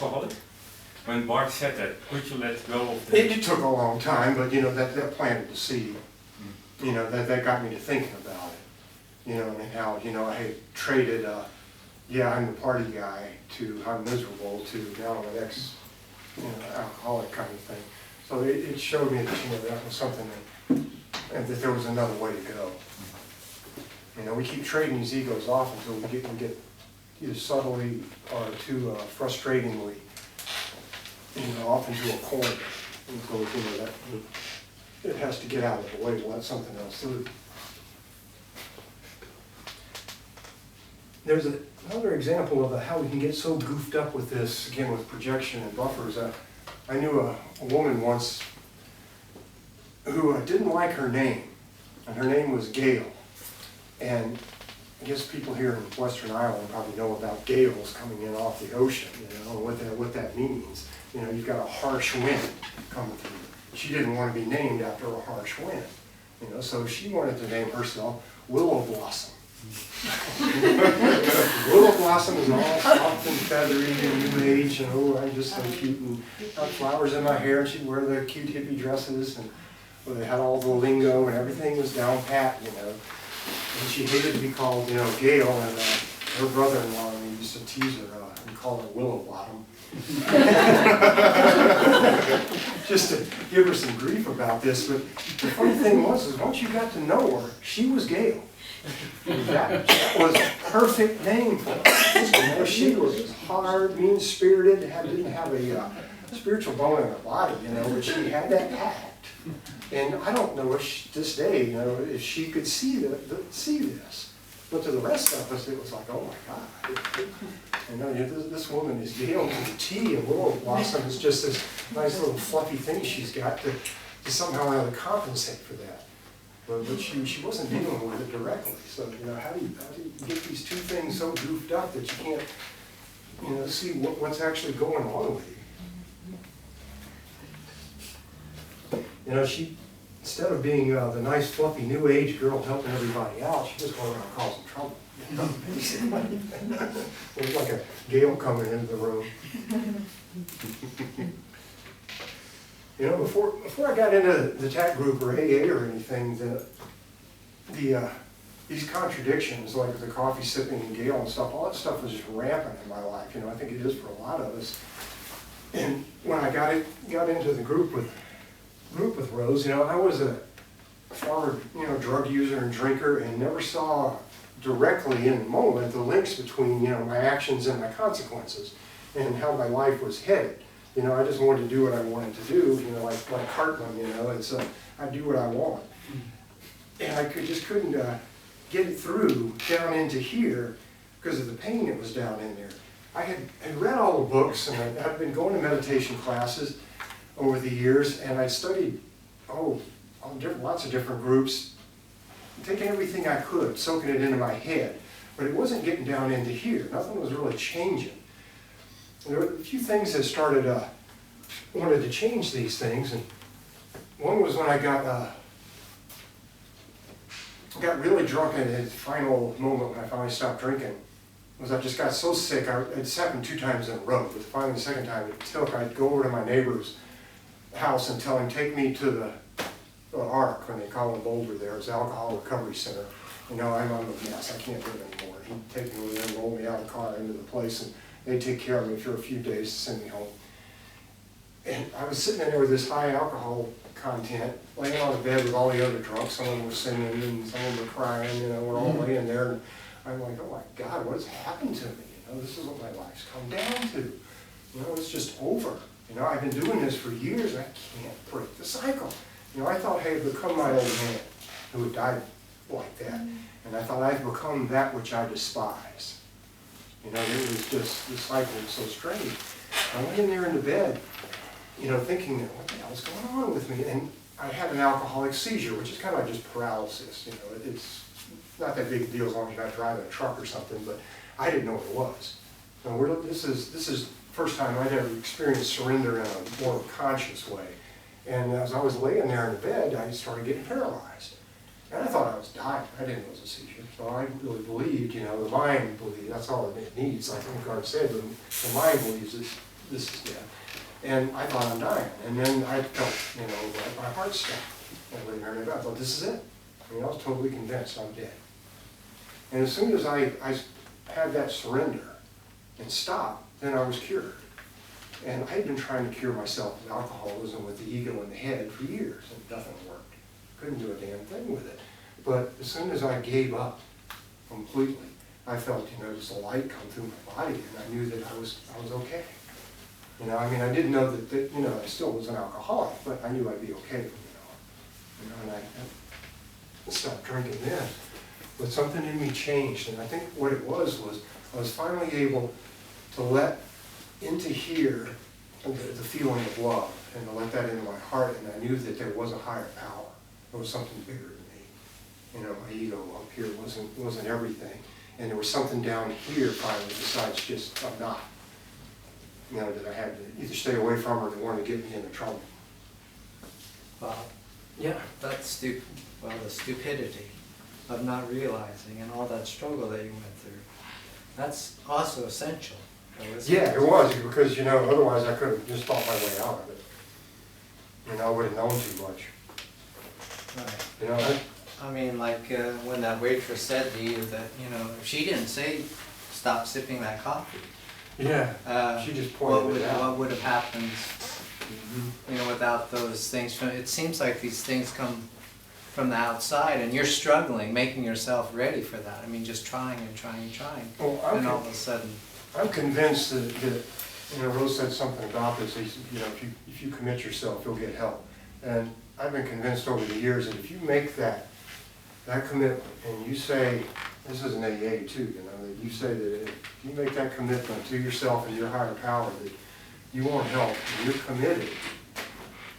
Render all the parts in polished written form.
alcoholic? When Bart said that, could you let go of the... It took a long time, but you know, that planted the seed. You know, that got me to thinking about it. You know, and how, you know, I had traded, yeah, I'm the party guy, to I'm miserable, to now I'm an ex, you know, alcoholic kind of thing. So it showed me that, you know, that was something that, and that there was another way to go. You know, we keep trading these egos off until we get either subtly or too frustratingly, you know, off into a corner. And so, you know, that it has to get out of the way. We'll let something else through. There's another example of how we can get so goofed up with this, again, with projection and buffers. I knew a woman once who didn't like her name, and her name was Gail. And I guess people here in Western Ireland probably know about gales coming in off the ocean, you know, what that means. You know, you've got a harsh wind coming through. She didn't want to be named after a harsh wind, you know, so she wanted to name herself Willow Blossom. Willow Blossom is all soft and feathery and new age, and oh, I'm just so cute, and got flowers in my hair, and she'd wear the cute hippie dresses, and well, they had all the lingo, and everything was down pat, you know. And she hated to be called, you know, Gail, and her brother-in-law used to tease her and call her Willow Bottom. Just to give her some grief about this, but the funny thing was, once you got to know her, she was Gail. That was a perfect name for her. You know, she was hard, mean-spirited, didn't have a spiritual bone in her body, you know, but she had that act. And I don't know if this day, you know, if she could see this. But to the rest of us, it was like, oh my God. You know, this woman is Gail to the T, and Willow Blossom is just this nice little fluffy thing she's got to somehow or other compensate for that. But she wasn't dealing with it directly. So, you know, how do you get these two things so goofed up that you can't, you know, see what's actually going on with you? You know, she, instead of being the nice, fluffy, new age girl helping everybody out, she just went around causing trouble. You know, it was like a gale coming into the room. You know, before I got into the TAC group or AA or anything, these contradictions, like the coffee sipping and Gale and stuff, all that stuff was just rampant in my life. You know, I think it is for a lot of us. And when I got into the group with Rose, you know, I was a former, you know, drug user and drinker, and never saw directly in the moment the links between, you know, my actions and my consequences and how my life was headed. You know, I just wanted to do what I wanted to do, you know, like Hartman, you know, it's I do what I want. And I just couldn't get it through down into here because of the pain that was down in there. I had read all the books, and I'd been going to meditation classes over the years, and I studied, lots of different groups, taking everything I could, soaking it into my head, but it wasn't getting down into here. Nothing was really changing. And there were a few things that started, wanted to change these things, and one was when I got really drunk at the final moment when I finally stopped drinking. Was I just got so sick. It's happened 2 times in a row, but finally the second time it took. I'd go over to my neighbor's house and tell him, take me to the ARC, when they call it Boulder there, it's Alcohol Recovery Center. You know, I'm a mess, I can't do it anymore. He'd take me over there and roll me out of the car into the place, and they'd take care of me for a few days to send me home. And I was sitting in there with this high alcohol content, laying on the bed with all the other drunks. Some of them were singing and some of them were crying, you know, we're all laying there. And I'm like, oh my God, what has happened to me? You know, this is what my life's come down to. You know, it's just over. You know, I've been doing this for years, and I can't break the cycle. You know, I thought I had become my old man who had died like that. And I thought I've become that which I despise. You know, it was just, the cycle was so strange. I went in there in the bed, you know, thinking, what the hell's going on with me? And I had an alcoholic seizure, which is kind of like just paralysis. You know, it's not that big a deal as long as you're not driving a truck or something, but I didn't know what it was. And this is the first time I'd ever experienced surrender in a more conscious way. And as I was laying there in the bed, I started getting paralyzed. And I thought I was dying. I didn't know it was a seizure. So I really believed, you know, the mind believed, that's all it needs. Like Lingard said, the mind believes this is death. And I thought I'm dying, and then I felt, like my heart stopped. And I thought, this is it. I mean, I was totally convinced I'm dead. And as soon as I had that surrender and stopped, then I was cured. And I had been trying to cure myself with alcoholism, with the ego in the head for years, and nothing worked. Couldn't do a damn thing with it. But as soon as I gave up completely, I felt, just a light come through my body, and I knew that I was okay. I mean, I didn't know that I still was an alcoholic, but I knew I'd be okay from then on. And I stopped drinking then. But something in me changed, and I think what it was I was finally able to let into here the feeling of love, and to let that into my heart, and I knew that there was a higher power. There was something bigger than me. My ego up here wasn't everything, and there was something down here finally besides just a knot. That I had to either stay away from or that wanted to get me into trouble. Wow. Yeah. That's the stupidity of not realizing and all that struggle that you went through. That's also essential, though, isn't Yeah, it was, because, otherwise I could have just thought my way out of it. I would have known too much. Right. I mean, like when that waitress said to you that, if she didn't say stop sipping that coffee, yeah, she just pointed it out. What would have happened, without those things? It seems like these things come from the outside, and you're struggling, making yourself ready for that. I mean, just trying and trying and trying, and all of a sudden. I'm convinced that Rose said something about this. He said, if you commit yourself, you'll get help. And I've been convinced over the years that if you make that commitment, and you say, this is an AA too, that you say that if you make that commitment to yourself and your higher power that you want help and you're committed,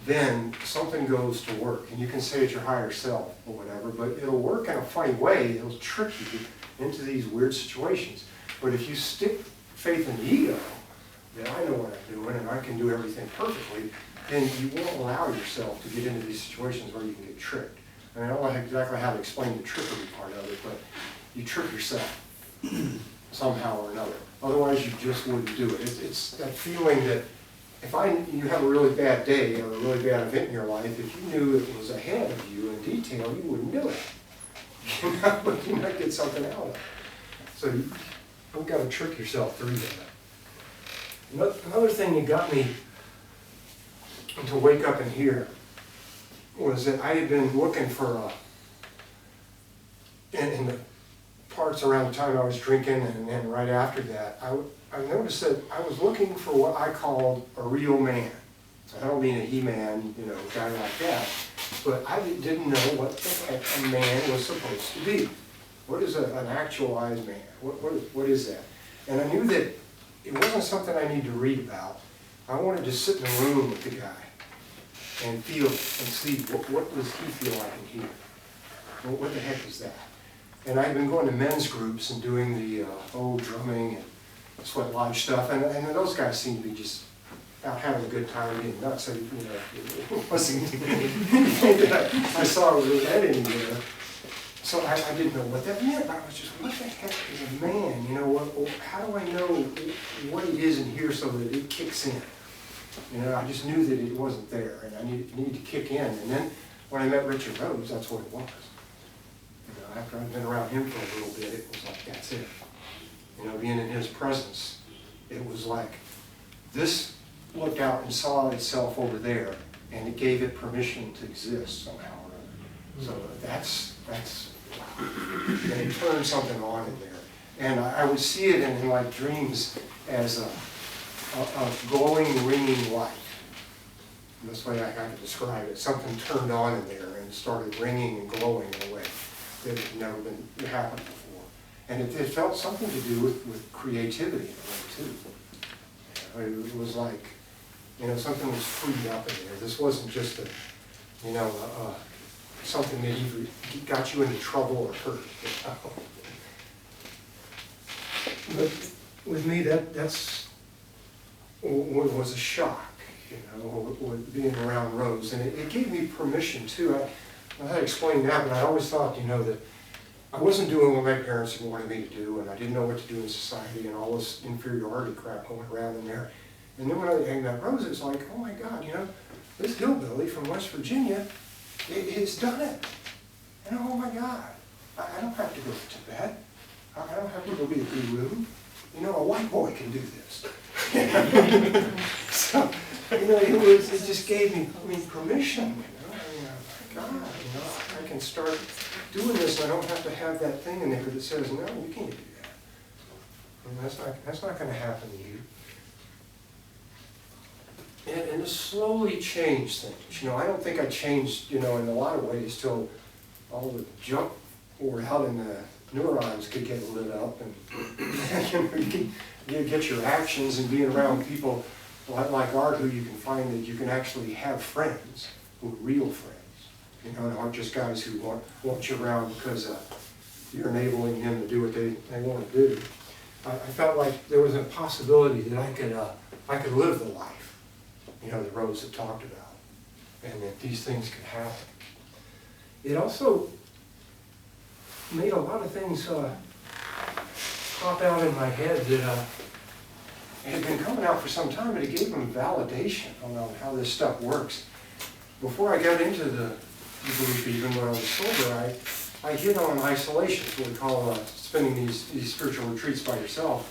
then something goes to work. And you can say it's your higher self or whatever, but it'll work in a funny way. It'll trick you into these weird situations. But if you stick faith in the ego, that I know what I'm doing and I can do everything perfectly, then you won't allow yourself to get into these situations where you can get tricked. I don't know exactly how to explain the trickery part of it, but you trick yourself somehow or another. Otherwise, you just wouldn't do it. It's that feeling that if you have a really bad day or a really bad event in your life, if you knew it was ahead of you in detail, you wouldn't do it. But you might get something out of it. So you've got to trick yourself through that. Another thing that got me to wake up in here was that I had been looking for, in the parts around the time I was drinking and then right after that, I noticed that I was looking for what I called a real man. I don't mean a he-man, guy like that, but I didn't know what the heck a man was supposed to be. What is an actualized man? What is that? And I knew that it wasn't something I need to read about. I wanted to sit in a room with the guy and feel and see what does he feel like in here. What the heck is that? And I've been going to men's groups and doing the drumming and sweat lodge stuff, and those guys seem to be just out having a good time, being nuts. So, it wasn't anything that I saw really had anywhere. So I didn't know what that meant. I was just, what the heck is a man? How do I know what it is in here so that it kicks in? I just knew that it wasn't there, and I needed to kick in. And then when I met Richard Rose, that's what it was. After I'd been around him for a little bit, it was like, that's it. Being in his presence, it was like this looked out and saw itself over there, and it gave it permission to exist somehow or other. So that's and it turned something on in there. And I would see it in like dreams as a glowing, ringing light. And that's the way I kind of describe it. Something turned on in there and started ringing and glowing in a way that had never happened before. And it felt something to do with creativity in a way too. It was like, something was freed up in there. This wasn't just something that either got you into trouble or hurt. But with me, that's what was a shock, with being around Rose. And it gave me permission too. I had to explain that, but I always thought, that I wasn't doing what my parents wanted me to do, and I didn't know what to do in society, and all this inferiority crap going around in there. And then when I hang that rose, it's like, oh my God, you know, this hillbilly from West Virginia, it's done it. And oh my God, I don't have to go to Tibet. I don't have to go be a guru. You know, a white boy can do this. So, you know, it just gave me permission, you know. I mean, oh my God, you know, I can start doing this and I don't have to have that thing in there that says, no, you can't do that. And that's not going to happen to you. And to slowly change things. You know, I don't think I changed, you know, in a lot of ways till all the junk poured out in the neurons could get lit up, and you get your actions and being around people like Art, who you can find that you can actually have friends who are real friends, you know, and aren't just guys who want you around because you're enabling them to do what they want to do. I felt like there was a possibility that I could live the life, you know, that Rose had talked about, and that these things could happen. It also made a lot of things pop out in my head that had been coming out for some time, but it gave them validation on how this stuff works. Before I got into the belief, even when I was sober, I hit on isolation, what we call spending these spiritual retreats by yourself.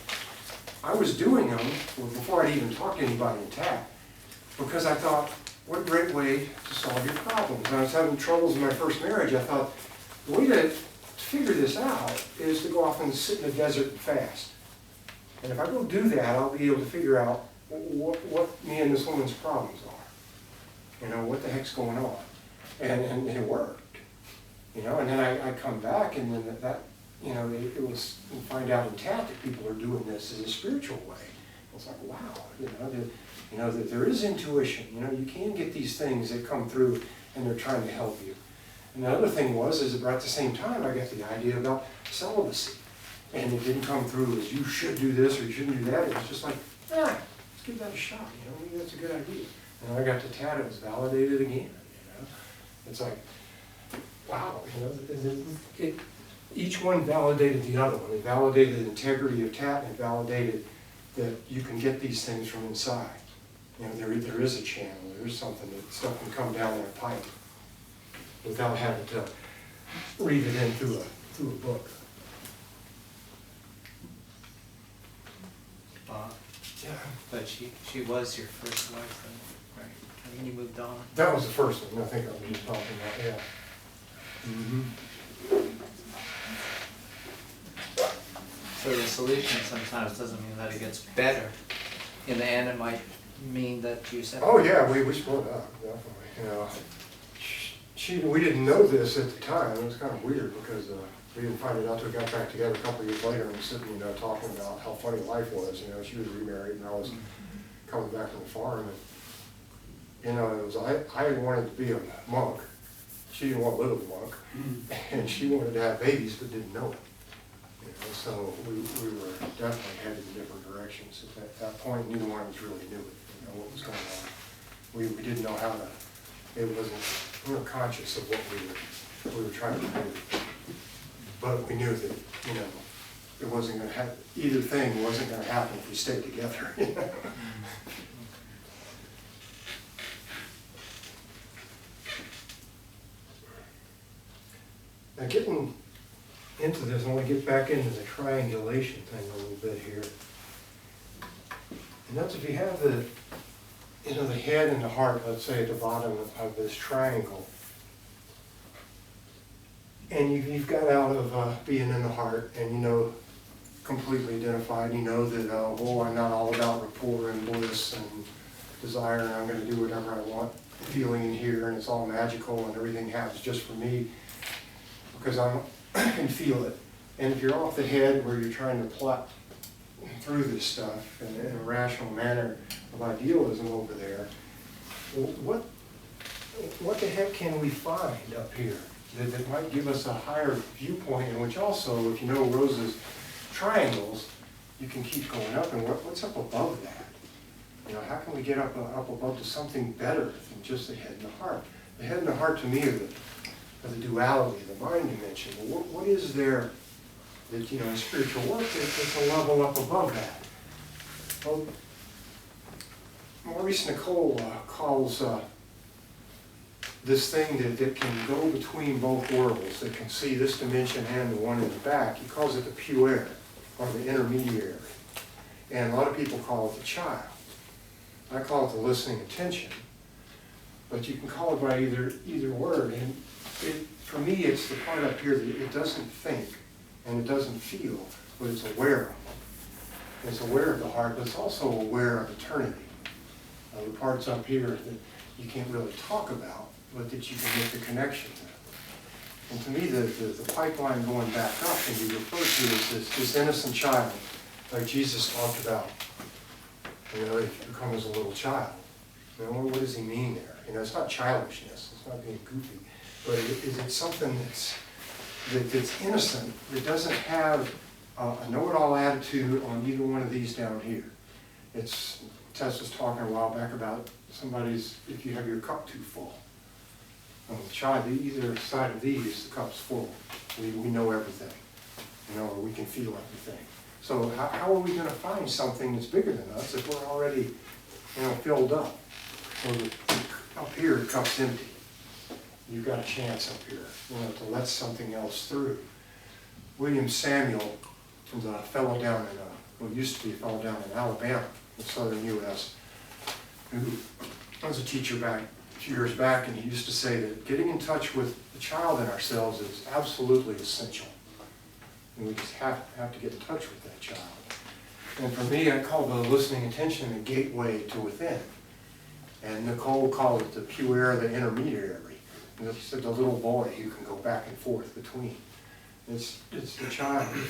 I was doing them before I'd even talked to anybody in TAP, because I thought, what great way to solve your problems. When I was having troubles in my first marriage, I thought, the way to figure this out is to go off and sit in the desert and fast. And if I go do that, I'll be able to figure out what me and this woman's problems are. You know, what the heck's going on. And it worked. You know, and then I come back, and then that you know, it was, you find out in TAP that people are doing this as a spiritual way. It's like, wow, you know, that there is intuition. You know, you can get these things that come through, and they're trying to help you. And the other thing is that at the same time, I got the idea about celibacy. And it didn't come through as you should do this or you shouldn't do that. It was just like, let's give that a shot. You know, maybe that's a good idea. And I got to TAT, it was validated again. You know, it's like, wow. You know, each one validated the other one. It validated the integrity of TAT, and it validated that you can get these things from inside. You know, there is a channel. There is something that stuff can come down that pipe without having to read it in through a book. Yeah. But she was your first wife, then, right? I mean, you moved on. That was the first one. I think I was just talking about, yeah. Mm-hmm. So the solution sometimes doesn't mean that it gets better. In the end, it might mean that you said, oh yeah, we split up, definitely. You know, we didn't know this at the time. It was kind of weird because we didn't find it out until we got back together a couple of years later, and we were sitting, you know, talking about how funny life was. You know, she was remarried, and I was coming back from the farm, and you know, it was I wanted to be a monk. She didn't want to live a monk, and she wanted to have babies but didn't know it. You know, so we were definitely headed in different directions. At that point, neither one of us really knew it. You know, what was going on. We didn't know how to. It wasn't. We were conscious of what we were trying to do. But we knew that, you know, it wasn't going to happen. Either thing wasn't going to happen if we stayed together. You know? Now, getting into this, I want to get back into the triangulation thing a little bit here. And that's if you have the, you know, the head and the heart, let's say at the bottom of this triangle. And you've got out of being in the heart, and you know, completely identified. You know that, I'm not all about rapport and bliss and desire, and I'm going to do whatever I want, feeling in here, and it's all magical, and everything happens just for me because I can feel it. And if you're off the head, where you're trying to plot through this stuff in a rational manner of idealism over there, what the heck can we find up here that might give us a higher viewpoint, in which also, if you know Rose's triangles, you can keep going up, and what's up above that? You know, how can we get up above to something better than just the head and the heart? The head and the heart to me are the duality, the mind dimension. What is there that, you know, in spiritual work that's a level up above that? Well, Maurice Nicole calls this thing that can go between both worlds, that can see this dimension and the one in the back, he calls it the puer, or the intermediary. And a lot of people call it the child. I call it the listening attention. But you can call it by either word. And for me, it's the part up here that it doesn't think and it doesn't feel, but it's aware of. It's aware of the heart, but it's also aware of eternity. The parts up here that you can't really talk about, but that you can make the connection to. And to me, the pipeline going back up can be referred to as this innocent child, like Jesus talked about. You know, if you become as a little child. You know, what does he mean there? You know, it's not childishness, it's not being goofy, but is it something that's innocent, that doesn't have a know-it-all attitude on either one of these down here? Tess was talking a while back about if you have your cup too full. On the child, either side of these, the cup's full. We know everything, you know, or we can feel everything. So how are we going to find something that's bigger than us if we're already, you know, filled up? Or up here, the cup's empty. You've got a chance up here, you know, to let something else through. William Samuel, from the fellow down in, well, used to be a fellow down in Alabama, in southern U.S., who was a teacher back a few years back, and he used to say that getting in touch with the child in ourselves is absolutely essential. And we just have to get in touch with that child. And for me, I call the listening attention the gateway to within. And Nicole called it the puer, the intermediary. And she said the little boy who can go back and forth between. It's the child here.